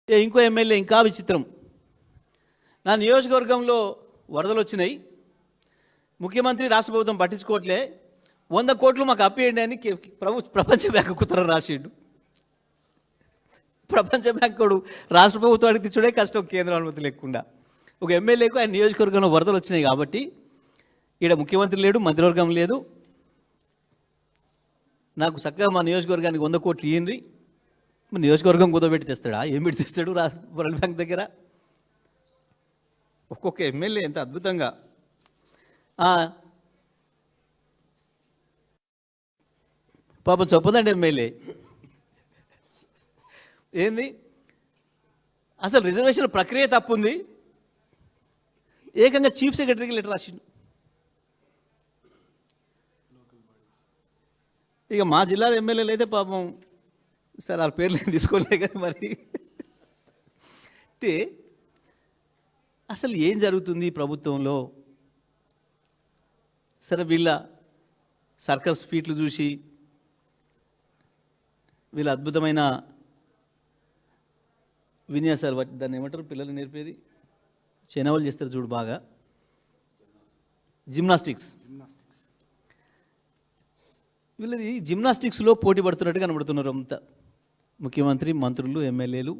ఇంకో ఎమ్మెల్యే ఇంకా విచిత్రం. నా నియోజకవర్గంలో వరదలు వచ్చినాయి, ముఖ్యమంత్రి రాష్ట్ర ప్రభుత్వం పట్టించుకోవట్లే, 100 కోట్లు మాకు అప్పేయండి అని ప్రపంచ బ్యాంకు ఉత్తరం రాసిండు. ప్రపంచ బ్యాంకుడు రాష్ట్ర ప్రభుత్వానికి తెచ్చుడే కష్టం కేంద్ర అనుమతి లేకుండా. ఒక ఎమ్మెల్యేకు ఆయన నియోజకవర్గంలో వరదలు వచ్చినాయి కాబట్టి ఈడ ముఖ్యమంత్రి లేడు, మంత్రివర్గం లేదు, నాకు చక్కగా మా నియోజకవర్గానికి 100 కోట్లు ఇయ్యండి. నియోజకవర్గం కుదబెట్టి తెస్తాడా? ఏం పెట్టి తెస్తాడు వరల్డ్ బ్యాంక్ దగ్గర? ఒక్కొక్క ఎమ్మెల్యే ఎంత అద్భుతంగా పాపం చెప్పదండి ఎమ్మెల్యే ఏంది అసలు రిజర్వేషన్ ప్రక్రియ తప్పుంది, ఏకంగా చీఫ్ సెక్రటరీకి లెటర్ రాసిండు. ఇక మా జిల్లాలో ఎమ్మెల్యేలు అయితే పాపం సార్ వాళ్ళ పేర్లు ఏం తీసుకోలే కానీ మరి అంటే అసలు ఏం జరుగుతుంది ప్రభుత్వంలో? సరే వీళ్ళ సర్కస్ ఫీట్లు చూసి, వీళ్ళ అద్భుతమైన విన్యాసాలు, దాన్ని ఏమంటారు పిల్లలు నేర్పేది, చెనవలు చేస్తారు చూడు బాగా, జిమ్నాస్టిక్స్. వీళ్ళది జిమ్నాస్టిక్స్లో పోటీ పడుతున్నట్టు కనబడుతున్నారు అంతా, ముఖ్యమంత్రి, మంత్రులు, ఎమ్మెల్యేలు.